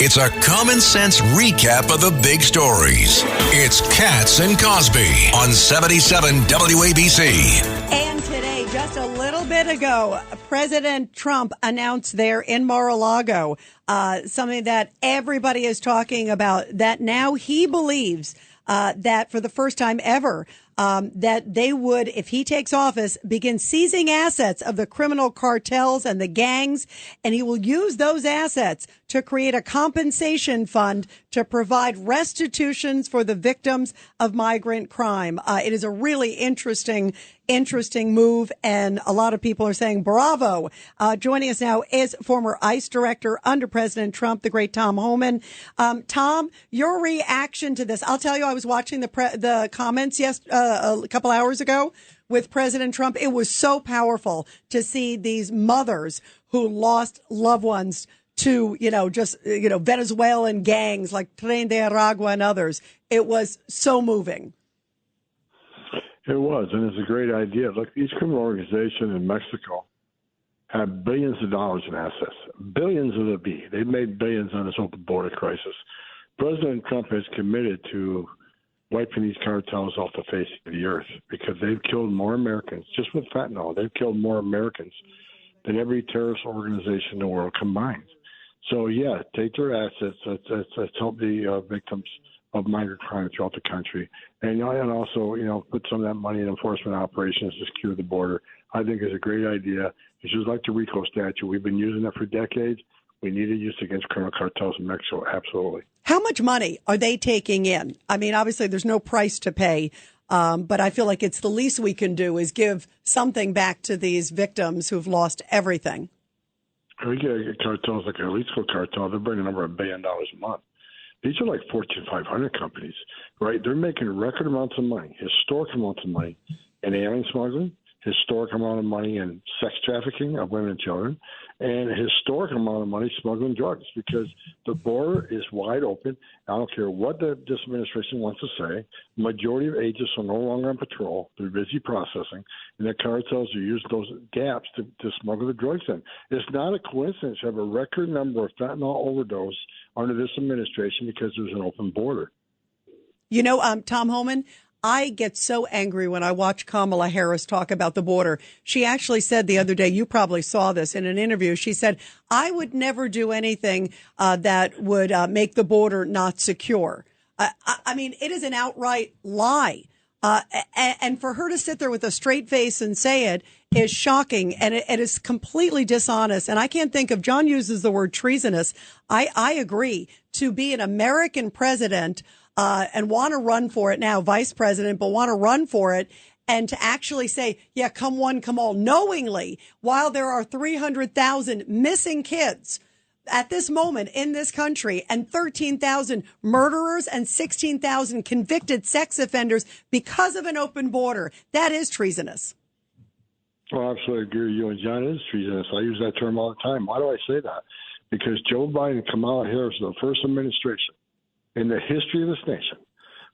It's a common sense recap of the big stories. It's Katz and Cosby on 77 WABC. And today, just a little bit ago, President Trump announced there in Mar-a-Lago something that everybody is talking about, that now he believes that for the first time ever, that they would, if he takes office, begin seizing assets of the criminal cartels and the gangs, and he will use those assets to create a compensation fund to provide restitutions for the victims of migrant crime. It is a really interesting move, and a lot of people are saying bravo. Joining us now is former ICE director under President Trump, the great Tom Homan. Tom, your reaction to this? I'll tell you, I was watching the comments a couple hours ago with President Trump. It was so powerful to see these mothers who lost loved ones to, Venezuelan gangs like Tren de Aragua and others. It was so moving. It was, and it's a great idea. Look, these criminal organizations in Mexico have billions of dollars in assets, billions of the B. They've made billions on this open border crisis. President Trump has committed to wiping these cartels off the face of the earth because they've killed more Americans, just with fentanyl. They've killed more Americans than every terrorist organization in the world combined. So, yeah, take their assets. Let's help the victims of migrant crime throughout the country. And also, put some of that money in enforcement operations to secure the border. I think is a great idea. It's just like the RICO statute. We've been using that for decades. We need to use it against criminal cartels in Mexico. Absolutely. How much money are they taking in? I mean, obviously, there's no price to pay, but I feel like it's the least we can do is give something back to these victims who've lost everything. We get cartels like a Jalisco cartel. They're bringing over $1 billion a month. These are like Fortune 500 companies, right? They're making record amounts of money, historic amounts of money in alien smuggling, historic amount of money in sex trafficking of women and children, and a historic amount of money smuggling drugs because the border is wide open. I don't care what this administration wants to say. The majority of agents are no longer on patrol. They're busy processing, and the cartels are using those gaps to smuggle the drugs in. It's not a coincidence to have a record number of fentanyl overdose under this administration because there's an open border. Tom Homan, I get so angry when I watch Kamala Harris talk about the border. She actually said the other day, you probably saw this in an interview, she said, I would never do anything that would make the border not secure. I mean, it is an outright lie. And for her to sit there with a straight face and say it is shocking, and it is completely dishonest. And I can't think of, John uses the word treasonous. I agree. To be an American president and want to run for it now, vice president, but want to run for it, and to actually say, yeah, come one, come all, knowingly, while there are 300,000 missing kids at this moment in this country and 13,000 murderers and 16,000 convicted sex offenders because of an open border. That is treasonous. Well, I absolutely agree with you, and John, it is treasonous. I use that term all the time. Why do I say that? Because Joe Biden and Kamala Harris are the first administration in the history of this nation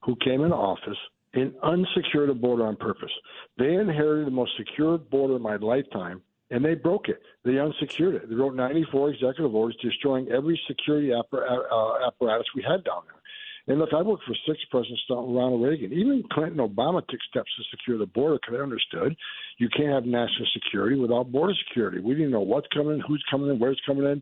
who came into office and unsecured a border on purpose. They inherited the most secure border of my lifetime, and they broke it. They unsecured it. They wrote 94 executive orders destroying every security apparatus we had down there. And look, I worked for 6 presidents, Ronald Reagan. Even Clinton and Obama took steps to secure the border because they understood you can't have national security without border security. We didn't know what's coming, who's coming in, where's coming in.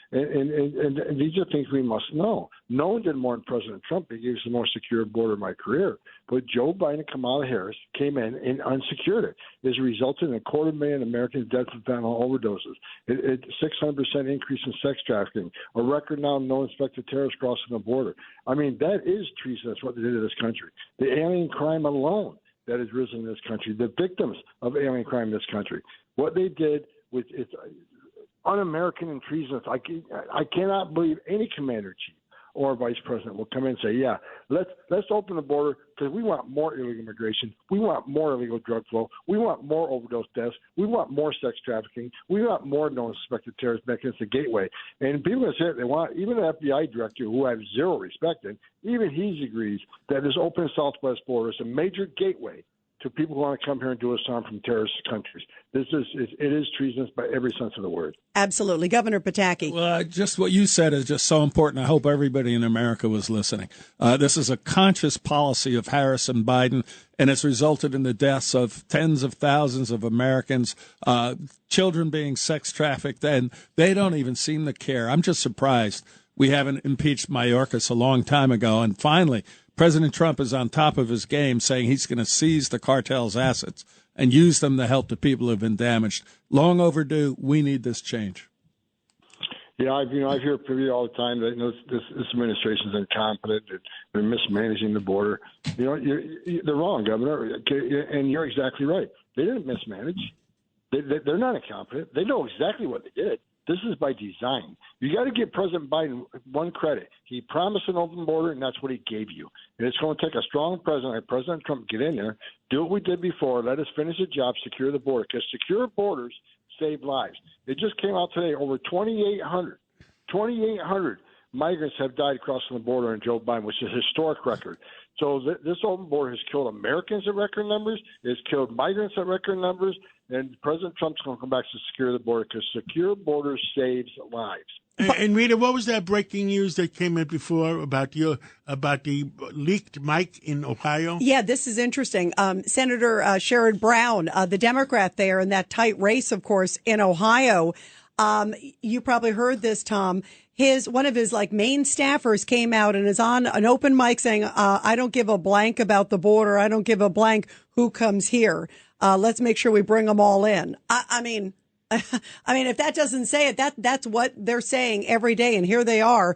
And these are things we must know. No one did more than President Trump. He gave us the most secure border of my career. But Joe Biden and Kamala Harris came in and unsecured it. It's resulted in 250,000 Americans dead from fentanyl overdoses, a 600% increase in sex trafficking, a record now of no inspected terrorists crossing the border. I mean, that is treasonous what they did to this country. The alien crime alone that has risen in this country, the victims of alien crime in this country, what they did with its un-American and treasonous. I cannot believe any commander-in-chief or vice president will come in and say, yeah, let's open the border because we want more illegal immigration. We want more illegal drug flow. We want more overdose deaths. We want more sex trafficking. We want more known suspected terrorists back into the gateway. And people that say they want, even the FBI director, who I have zero respect in, even he agrees that this open southwest border is a major gateway to to people who want to come here and do us harm from terrorist countries. It is treasonous by every sense of the word. Absolutely. Governor Pataki. Well, just what you said is just so important. I hope everybody in America was listening. This is a conscious policy of Harris and Biden, and it's resulted in the deaths of tens of thousands of Americans, children being sex trafficked, and they don't even seem to care. I'm just surprised we haven't impeached Mayorkas a long time ago, and finally, President Trump is on top of his game, saying he's going to seize the cartel's assets and use them to help the people who have been damaged. Long overdue. We need this change. Yeah, I hear all the time that this administration is incompetent. They're mismanaging the border. They're wrong, Governor, and you're exactly right. They didn't mismanage. They're not incompetent. They know exactly what they did. This is by design. You got to give President Biden one credit. He promised an open border, and that's what he gave you. And it's going to take a strong president like President Trump to get in there, do what we did before, let us finish the job, secure the border, because secure borders save lives. It just came out today, over 2,800 migrants have died crossing the border in Joe Biden, which is a historic record. So this open border has killed Americans at record numbers. It's killed migrants at record numbers. And President Trump's going to come back to secure the border because secure borders saves lives. And Rita, what was that breaking news that came in before about the leaked mic in Ohio? Yeah, this is interesting. Senator Sherrod Brown, the Democrat there in that tight race, of course, in Ohio. You probably heard this, Tom. One of his main staffers came out and is on an open mic saying, I don't give a blank about the border. I don't give a blank who comes here. Let's make sure we bring them all in. I mean, if that doesn't say it, that's what they're saying every day. And here they are.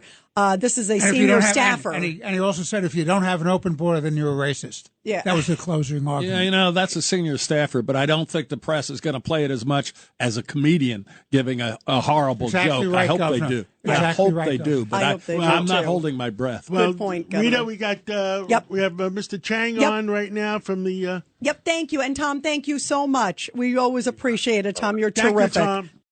This is a senior staffer. And he also said, if you don't have an open border, then you're a racist. Yeah. That was the closing argument. Yeah, that's a senior staffer, but I don't think the press is going to play it as much as a comedian giving a horrible exactly joke. Right, I hope Governor. they do. Exactly I hope right, they do, but I'm not holding my breath. Well, good point, Governor. Rita, we got Yep. we have Mr. Chang on right now from the. Yep, thank you. And Tom, thank you so much. We always appreciate it, Tom. You're Thank terrific. you, Tom.